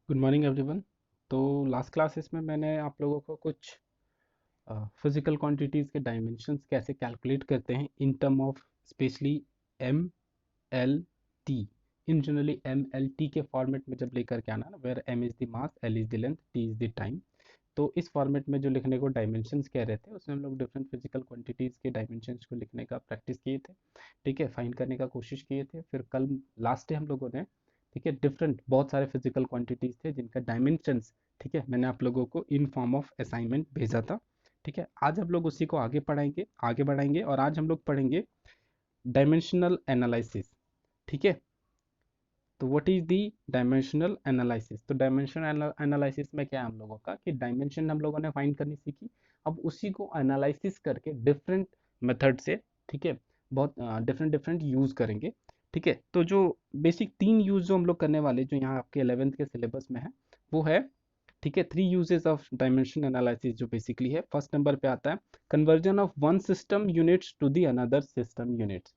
Good morning everyone. तो last classes में मैंने आप लोगों को कुछ फिजिकल क्वांटिटीज़ के डायमेंशंस कैसे कैलकुलेट करते हैं in term of especially M L T. In generally M L T के फॉर्मेट में जब लेकर के आना ना, where M is the mass, L is the length, T is the time. तो इस फॉर्मेट में जो लिखने को डायमेंशंस कह रहे थे, उसमें हम लोग डिफरेंट फिजिकल क्वांटिटीज़ के डायमेंशंस को लिखने का प्रैक्टिस किए थे। ठीक है, फाइंड करने का कोशिश किए थे। फिर कल लास्ट डे हम लोगों ने, ठीक है, डिफरेंट बहुत सारे फिजिकल क्वांटिटीज़ थे जिनका डायमेंशंस, ठीक है, मैंने आप लोगों को इन फॉर्म ऑफ असाइनमेंट भेजा था। ठीक है, आज हम लोग उसी को आगे पढ़ाएंगे, आगे बढ़ाएंगे, और आज हम लोग पढ़ेंगे डायमेंशनल एनालिसिस। ठीक है, तो what is the dimensional analysis. तो डायमेंशनल एनालिसिस में क्या है हम लोगों का कि डायमेंशन हम लोगों ने फाइंड करनी सीखी। अब उसी को एनालिसिस करके डिफरेंट मेथड से, ठीक है, बहुत डिफरेंट डिफरेंट यूज करेंगे। ठीक है, तो जो बेसिक तीन यूज जो हम लोग करने वाले, जो यहाँ आपके 11th के सिलेबस में है, वो है, ठीक है, three uses of dimension analysis जो बेसिकली है। फर्स्ट नंबर पे आता है conversion of one system units to the another system units.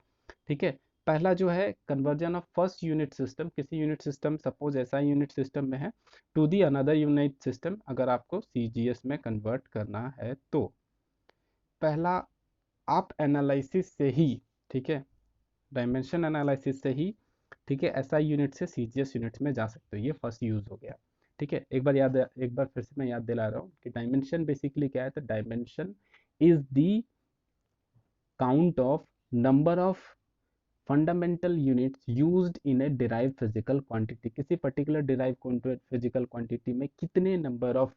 ठीक है, पहला जो है conversion of first unit system, किसी यूनिट सिस्टम, सपोज ऐसा यूनिट सिस्टम में है, to the another unit system, अगर आपको सीजीएस में कन्वर्ट करना है तो पहला आप एनालिसिस से ही, ठीक है, डायमेंशन एनालिसिस से ही, ठीक है, एसआई यूनिट से सीजीएस यूनिट में जा सकते हो। ये फर्स्ट यूज हो गया। ठीक है, एक बार फिर से मैं याद दिला रहा हूँ कि डायमेंशन बेसिकली क्या है। तो dimension is the count of number of fundamental units used in A derive physical quantity. किसी पर्टिकुलर डिराइव फिजिकल क्वांटिटी में कितने number of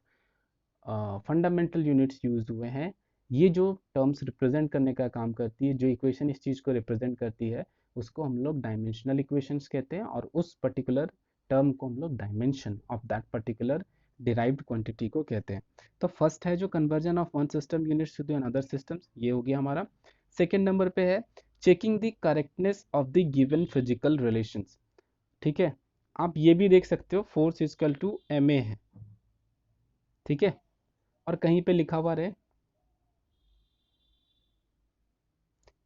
fundamental units use हुए हैं, ये जो टर्म्स रिप्रेजेंट करने का काम करती है, जो इक्वेशन इस चीज़ को रिप्रेजेंट करती है, उसको हम लोग डायमेंशनल इक्वेशंस कहते हैं, और उस पर्टिकुलर टर्म को हम लोग dimension of that particular derived quantity को कहते हैं। तो फर्स्ट है जो conversion of one system units to another systems, ये हो गया हमारा। सेकेंड नंबर पे है checking the correctness of the given physical relations. ठीक है, आप ये भी देख सकते हो force equal to M A है, ठीक है, और कहीं पे लिखा हुआ रहे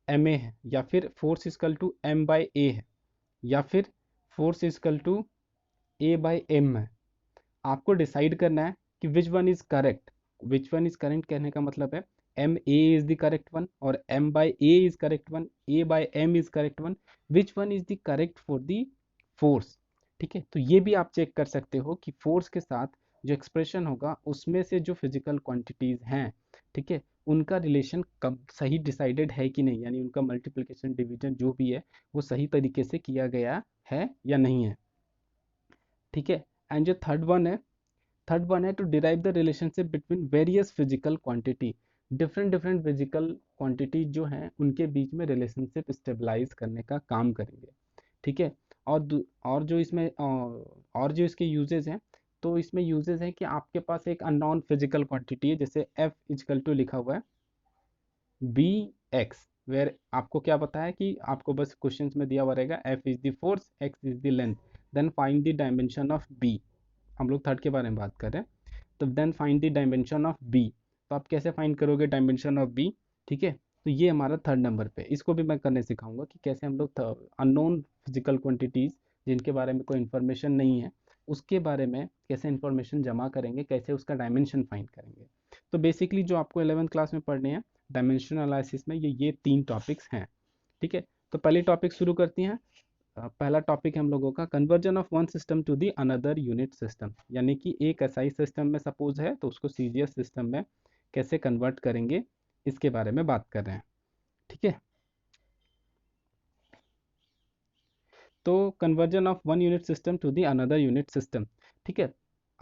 एम ए है, या फिर force equal to M by A है, या फिर force equal to A by M है। आपको डिसाइड करना है कि which one is correct. Which one is correct कहने का मतलब है M A is the correct one, और M by A is correct one, A by M is correct one. Which one is the correct for the force. ठीक है, तो ये भी आप चेक कर सकते हो कि फोर्स के साथ जो एक्सप्रेशन होगा उसमें से जो फिजिकल क्वांटिटीज हैं, ठीक है, उनका रिलेशन कब सही डिसाइडेड है कि नहीं, यानी उनका मल्टीप्लिकेशन डिवीजन जो भी है वो सही तरीके से किया गया है या नहीं है। ठीक है, एंड जो थर्ड वन है to derive the relationship between various physical quantity. Different different physical quantity जो हैं उनके बीच में रिलेशनशिप स्टेबलाइज करने का काम करेंगे। ठीक है, और जो इसमें और जो इसके यूजेस हैं, तो इसमें यूजेस है कि आपके पास एक अननोन फिजिकल क्वांटिटी है, जैसे एफ इजकल टू लिखा हुआ है बी एक्स, वेयर आपको क्या पता है कि आपको बस क्वेश्चन में दिया हुआ रहेगा F is the force, X is the length, then find the dimension of B. हम लोग थर्ड के बारे में बात कर रहे हैं। तो then find the dimension of B. तो आप कैसे फाइंड करोगे डायमेंशन ऑफ बी? ठीक है, तो ये हमारा थर्ड नंबर पे, इसको भी मैं करने सिखाऊंगा कि कैसे हम लोग अननोन फिजिकल क्वांटिटीज जिनके बारे में कोई इन्फॉर्मेशन नहीं है, उसके बारे में कैसे इन्फॉर्मेशन जमा करेंगे, कैसे उसका डायमेंशन फाइंड करेंगे। तो बेसिकली जो आपको 11th क्लास में पढ़ने हैं डायमेंशन एनालिसिस में, ये तीन टॉपिक्स हैं। ठीक है, तो पहले टॉपिक शुरू करती हैं। पहला टॉपिक है हम लोगों का conversion of one system to the another unit system, यानी कि एक एसआई सिस्टम में सपोज है तो उसको सीजीएस सिस्टम में कैसे कन्वर्ट करेंगे, इसके बारे में बात कर रहे हैं। ठीक है, तो conversion of one unit system to the another unit system. ठीक है,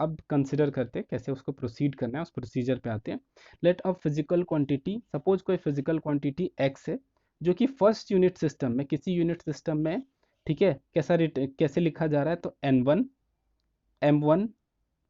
अब कंसिडर करते हैं कैसे उसको प्रोसीड करना है, उस प्रोसीजर पे आते हैं। Let a physical quantity, suppose कोई फिजिकल क्वांटिटी एक्स है जो कि फर्स्ट यूनिट सिस्टम में, किसी यूनिट सिस्टम में, ठीक है, कैसे लिखा जा रहा है, तो एन वन, एम वन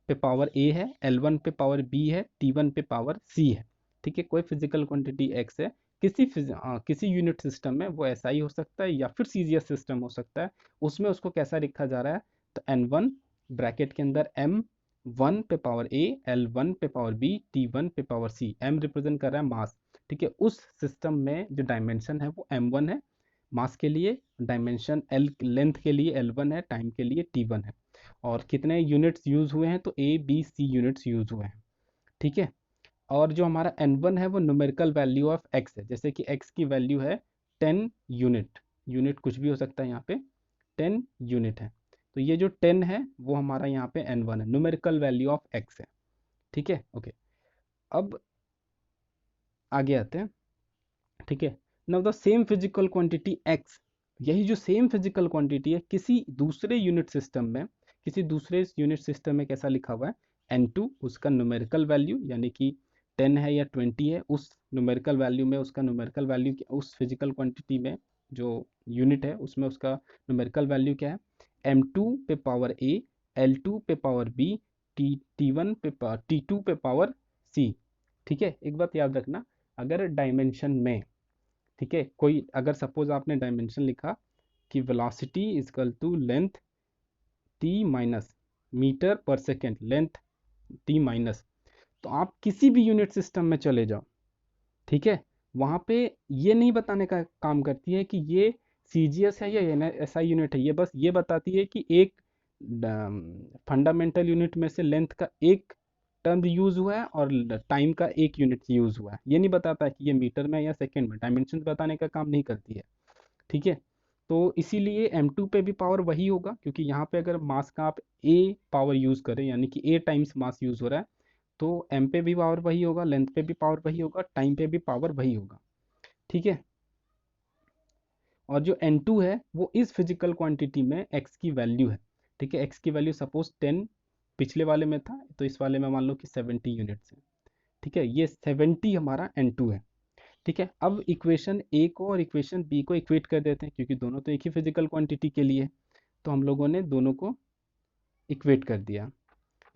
पे पावर ए है, एल वन पे पावर बी है, टी वन पे पावर सी है। ठीक है, कोई फिजिकल क्वांटिटी एक्स है, किसी यूनिट सिस्टम में, वो ऐसा ही हो सकता है या फिर सीजीएस सिस्टम हो सकता है, उसमें उसको कैसा लिखा जा रहा है, तो एन वन ब्रैकेट के अंदर एम वन पे पावर ए, एल वन पे पावर बी, टी वन पे पावर सी। एम रिप्रेजेंट कर रहा है मास। ठीक है, उस सिस्टम में जो डायमेंशन है वो एम वन है मास के लिए, डायमेंशन एल लेंथ के लिए एल वन है, टाइम के लिए टी वन है। और कितने यूनिट्स यूज़ हुए हैं, तो A B C units use हुए हैं। ठीक है। और जो हमारा n1 है वो न्यूमेरिकल वैल्यू ऑफ x है, जैसे कि x की वैल्यू है 10 यूनिट, यूनिट कुछ भी हो सकता है, यहाँ पे 10 यूनिट है। तो ये जो 10 है वो हमारा यहाँ पे n1 है, न्यूमेरिकल वैल्यू ऑफ x है। ठीक है, ओके। अब आगे आते हैं। ठीक है। Now the same physical quantity x, यही जो सेम फिजिकल क्वांटिटी है किसी दूसरे यूनिट सिस्टम में, किसी दूसरे यूनिट सिस्टम में कैसा लिखा हुआ है, n2, उसका न्यूमेरिकल वैल्यू यानी कि 10 है या 20 है, उस न्यूमेरिकल वैल्यू में उसका न्यूमेरिकल वैल्यू, उस फिजिकल क्वांटिटी में जो यूनिट है उसमें उसका न्यूमेरिकल वैल्यू क्या है, m2 पे पावर a, l2 पे पावर b, t1 पे t2 पे पावर c। ठीक है, एक बात याद रखना, अगर डायमेंशन में, ठीक है, कोई अगर सपोज आपने डायमेंशन लिखा कि velocity is equal to length T minus metre पर सेकेंड, लेंथ टी माइनस, तो आप किसी भी यूनिट सिस्टम में चले जाओ, ठीक है, वहां पे ये नहीं बताने का काम करती है कि ये सीजीएस है या एसआई यूनिट है, ये बस ये बताती है कि एक फंडामेंटल यूनिट में से लेंथ का एक टर्म यूज हुआ है और टाइम का एक यूनिट यूज हुआ है, ये नहीं बताता है कि ये मीटर में या सेकेंड में, डायमेंशन बताने का काम नहीं करती है। ठीक है। तो इसीलिए m2 पे भी पावर वही होगा, क्योंकि यहाँ पे अगर मास का आप a पावर यूज करें, यानी कि a टाइम्स मास यूज हो रहा है, तो m पे भी पावर वही होगा, लेंथ पे भी पावर वही होगा, टाइम पे भी पावर वही होगा। ठीक है। और जो n2 है वो इस फिजिकल क्वांटिटी में x की वैल्यू है। ठीक है, x की वैल्यू सपोज 10 पिछले वाले में था, तो इस वाले में मान लो कि 70 यूनिट्स है। ठीक है, ये 70 हमारा n2 है। ठीक है, अब इक्वेशन ए को और इक्वेशन बी को इक्वेट कर देते हैं, क्योंकि दोनों तो एक ही फिजिकल क्वांटिटी के लिए, तो हम लोगों ने दोनों को इक्वेट कर दिया।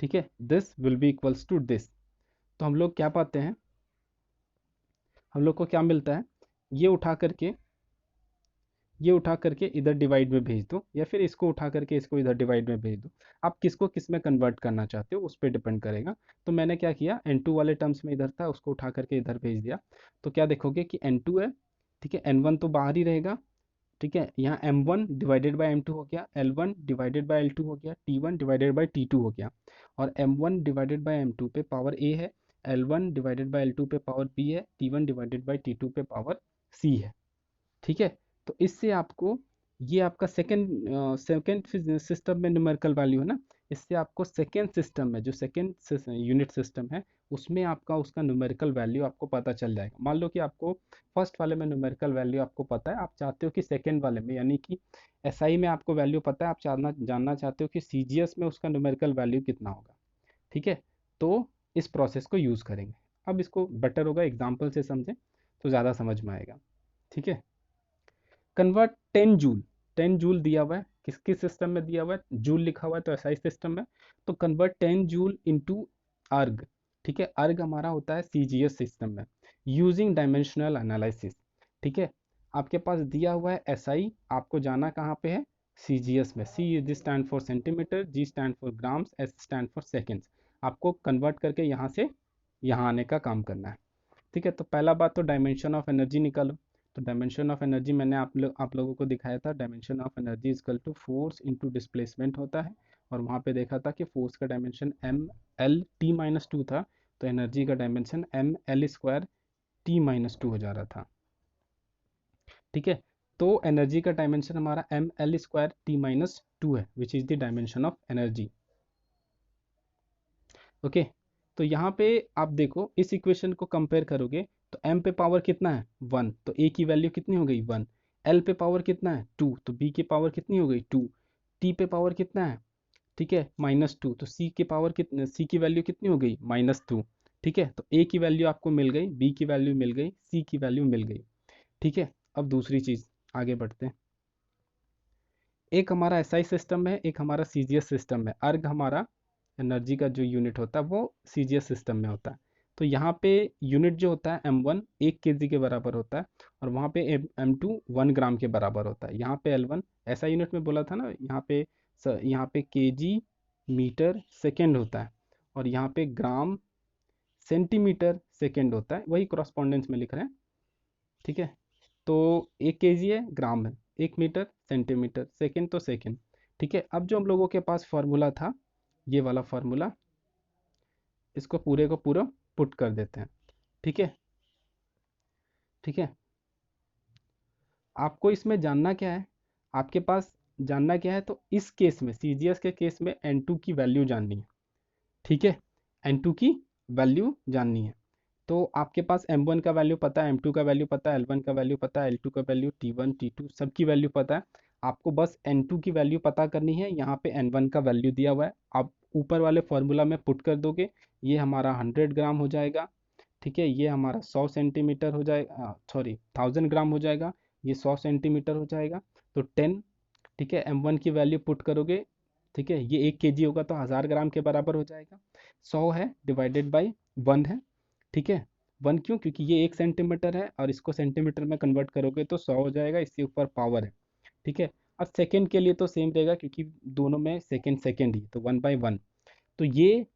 ठीक है, this will be equals to this. तो हम लोग क्या पाते हैं, हम लोग को क्या मिलता है, ये उठा करके, ये उठा करके इधर डिवाइड में भेज दो, या फिर इसको उठा करके इसको इधर डिवाइड में भेज दो, आप किसको किस में कन्वर्ट करना चाहते हो उस पर डिपेंड करेगा। तो मैंने क्या किया, n2 वाले टर्म्स में इधर था, उसको उठा करके इधर भेज दिया। तो क्या देखोगे कि n2 है, ठीक है, n1 तो बाहर ही रहेगा, ठीक है, यहाँ m1 डिवाइडेड बाई m2 हो गया, l1 डिवाइडेड बाई l2 हो गया, t1 डिवाइडेड बाई t2 हो गया, और m1 डिवाइडेड बाई m2 पे पावर a है, l1 डिवाइडेड बाई l2 पे पावर b है, t1 डिवाइडेड बाई t2 पे पावर c है। ठीक है। तो इससे आपको, ये आपका सेकेंड सिस्टम में न्यूमेरिकल वैल्यू है ना, इससे आपको सेकेंड सिस्टम में, जो सेकेंड यूनिट सिस्टम है, उसमें आपका उसका न्यूमेरिकल वैल्यू आपको पता चल जाएगा। मान लो कि आपको फर्स्ट वाले में न्यूमेरिकल वैल्यू आपको पता है, आप चाहते हो कि सेकेंड वाले में, यानी कि एसआई में आपको वैल्यू पता है, आप जानना चाहते हो कि सीजीएस में उसका न्यूमेरिकल वैल्यू कितना होगा। ठीक है, तो इस प्रोसेस को यूज़ करेंगे। अब इसको बेटर होगा एग्जाम्पल से समझें तो ज़्यादा समझ में आएगा। ठीक है। कन्वर्ट 10 जूल, 10 जूल दिया हुआ है, किस किस सिस्टम में दिया हुआ है, जूल लिखा हुआ है तो एसआई सिस्टम में, तो कन्वर्ट 10 जूल इनटू अर्ग। ठीक है, अर्ग हमारा होता है सीजीएस सिस्टम में, यूजिंग डायमेंशनल एनालिसिस। ठीक है, आपके पास दिया हुआ है एसआई, आपको जाना कहाँ पे है, सीजीएस में, C stand for centimetre, G stand for grams, S stand for seconds, आपको कन्वर्ट करके यहाँ से यहाँ आने का काम करना है। ठीक है, तो पहला बात तो डायमेंशन ऑफ एनर्जी निकालो। तो डायमेंशन ऑफ एनर्जी मैंने आप लोगों को दिखाया था, dimension of energy is equal to force into displacement होता है, और वहाँ पे देखा था कि फोर्स का dimension M L T minus two था, तो एनर्जी का dimension M L square T minus two हो जा रहा था। ठीक है, तो एनर्जी का डायमेंशन हमारा M L square T minus two है, which is the dimension of energy. Okay. तो यहाँ पे आप देखो, इस इक्वेशन को कंपेयर करोगे तो m पे पावर कितना है 1, तो a की वैल्यू कितनी हो गई 1, l पे पावर कितना है 2, तो b की पावर कितनी हो गई 2, t पे पावर कितना है, ठीक है, -2, तो c की पावर कितनी, c की वैल्यू कितनी हो गई -2। ठीक है, तो a की वैल्यू आपको मिल गई, b की वैल्यू मिल गई, c की वैल्यू मिल गई। ठीक है, अब दूसरी चीज आगे बढ़ते हैं। एक हमारा एसआई सिस्टम है, एक हमारा सीजीएस सिस्टम है, अर्ग हमारा एनर्जी का जो यूनिट होता है वो सीजीएस सिस्टम में होता है। तो यहाँ पे यूनिट जो होता है m1 1 केजी के बराबर होता है, और वहाँ पे m2 1 ग्राम के बराबर होता है। यहाँ पे l1 ऐसा यूनिट में बोला था ना, यहाँ पे केजी मीटर सेकेंड होता है, और यहाँ पे ग्राम सेंटीमीटर सेकेंड होता है, वही करस्पॉन्डेंस में लिख रहे हैं। ठीक है, तो 1 केजी है ग्राम है, 1 मीटर सेंटीमीटर, सेकेंड तो सेकेंड, ठीक है, अब जो हम लोगों के पास फॉर्मूला था, ये वाला फॉर्मूला, इसको पूरे को पूरा पुट कर देते हैं। ठीक है, ठीक है, आपको इसमें जानना क्या है, आपके पास जानना क्या है, तो इस केस में, सीजीएस के केस में N2 की वैल्यू जाननी है। ठीक है, N2 की वैल्यू जाननी है। तो आपके पास M1 का वैल्यू पता है, M2 का वैल्यू पता है, L1 का वैल्यू पता है, L2 का वैल्यू, T1 T2 सबकी वैल्यू पता है। आपको बस N2 की वैल्यू पता करनी है। यहाँ पे N1 का वैल्यू दिया हुआ है, आप ऊपर वाले फॉर्मूला में पुट कर दोगे, ये हमारा 100 ग्राम हो जाएगा। ठीक है, ये हमारा 100 सेंटीमीटर हो जाएगा, सॉरी 1000 ग्राम हो जाएगा, ये 100 सेंटीमीटर हो जाएगा। तो 10, ठीक है, M1 की वैल्यू पुट करोगे, ठीक है, ये 1 kg होगा तो 1000 ग्राम के बराबर हो जाएगा। 100 है डिवाइडेड बाई 1 है। ठीक है, 1 क्यों, क्योंकि ये 1 सेंटीमीटर है और इसको सेंटीमीटर में कन्वर्ट करोगे तो 100 हो जाएगा, इसके ऊपर पावर है। ठीक है, अब सेकेंड के लिए तो सेम रहेगा, क्योंकि दोनों में सेकेंड सेकेंड ही, तो 1/1। तो ये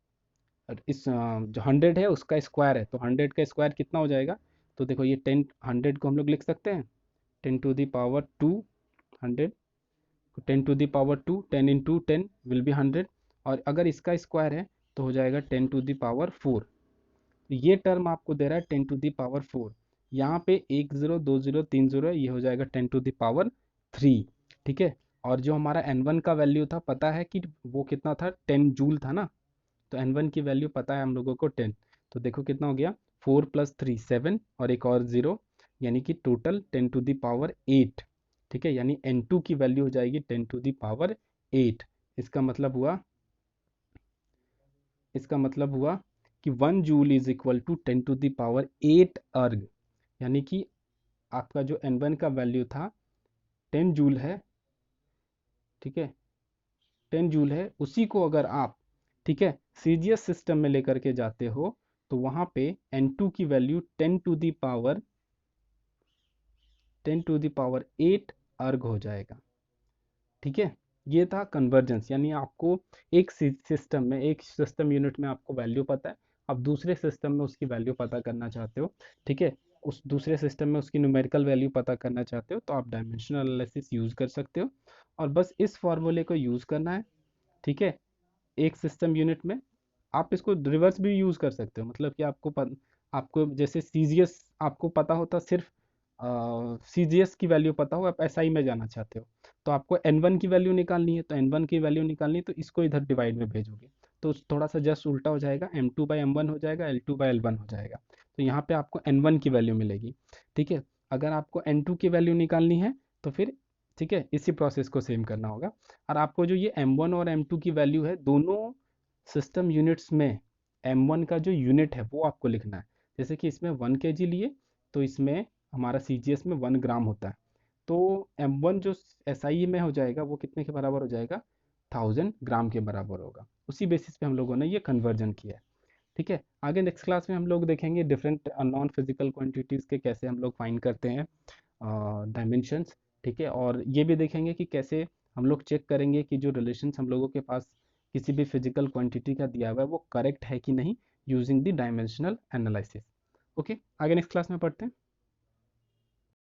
इस जो 100 है उसका स्क्वायर है, तो 100 का स्क्वायर कितना हो जाएगा, तो देखो ये 10, 100 को हम लोग लिख सकते हैं 10⁻², 100, 10⁻², 10 × 10 विल बी 100, और अगर इसका स्क्वायर है तो हो जाएगा 10⁻4। तो ये टर्म आपको दे रहा है 10⁻4। यहाँ पे 1 0 2 0 3 0 है, ये हो जाएगा 10⁻3। ठीक है, और जो हमारा N1 का वैल्यू था, पता है कि वो कितना था, 10 जूल था ना, तो N1 की वैल्यू पता है हम लोगों को 10। तो देखो कितना हो गया, 4 + 3 7 और एक और 0, यानी कि टोटल 10⁸। ठीक है, यानी N2 की वैल्यू हो जाएगी 10⁸। इसका मतलब हुआ कि 1 जूल इज इक्वल टू 10⁸ अर्ग, यानी कि आपका जो N1 का वैल्यू था 10 जूल है। ठीक है, 10 जूल है, उसी को अगर आप, ठीक है, सीजीएस सिस्टम में लेकर के जाते हो तो वहां पे N2 की वैल्यू 10⁸ अर्ग हो जाएगा। ठीक है, ये था कन्वर्जेंस, यानी आपको एक सिस्टम में, एक सिस्टम यूनिट में आपको वैल्यू पता है, अब दूसरे सिस्टम में उसकी वैल्यू पता करना चाहते हो। ठीक है, उस दूसरे सिस्टम में उसकी न्यूमेरिकल वैल्यू पता करना चाहते हो तो आप डायमेंशनल एनालिसिस यूज कर सकते हो, और बस इस फॉर्मूले को यूज करना है। ठीक है, एक सिस्टम यूनिट में आप इसको रिवर्स भी यूज कर सकते हो, मतलब कि आपको जैसे सीजीएस आपको पता होता, सिर्फ सीजीएस की वैल्यू पता हो, आप एसआई में जाना चाहते हो, तो आपको N1 की वैल्यू निकालनी है, तो N1 की वैल्यू निकालनी है तो इसको इधर डिवाइड में भेजोगे, तो थोड़ा सा जस्ट उल्टा हो जाएगा, M2/M1 हो जाएगा, L2/L1 हो जाएगा, तो यहाँ पे आपको N1 की वैल्यू मिलेगी। ठीक है, अगर आपको N2 की वैल्यू निकालनी है तो फिर, ठीक है, इसी प्रोसेस को सेम करना होगा। और आपको जो ये M1 और M2 की वैल्यू है, दोनों सिस्टम यूनिट्स में M1 का जो यूनिट है वो आपको लिखना है। जैसे कि इसमें 1 kg लिए, तो इसमें हमारा CGS में 1 ग्राम होता है, तो M1 जो SI में हो जाएगा वो कितने के बराबर हो जाएगा, 1000 ग्राम के बराबर होगा। उसी बेसिस पे हम लोगों ने ये कन्वर्जन किया है। ठीक है, आगे नेक्स्ट क्लास में हम लोग देखेंगे डिफरेंट नॉन फिजिकल क्वांटिटीज़ के कैसे हम लोग फाइंड करते हैं डायमेंशंस। ठीक है, और ये भी देखेंगे कि कैसे हम लोग चेक करेंगे कि जो रिलेशंस हम लोगों के पास किसी भी फिजिकल क्वांटिटी का दिया हुआ है वो करेक्ट है कि नहीं, using the dimensional analysis. Okay, आगे नेक्स्ट क्लास में पढ़ते हैं।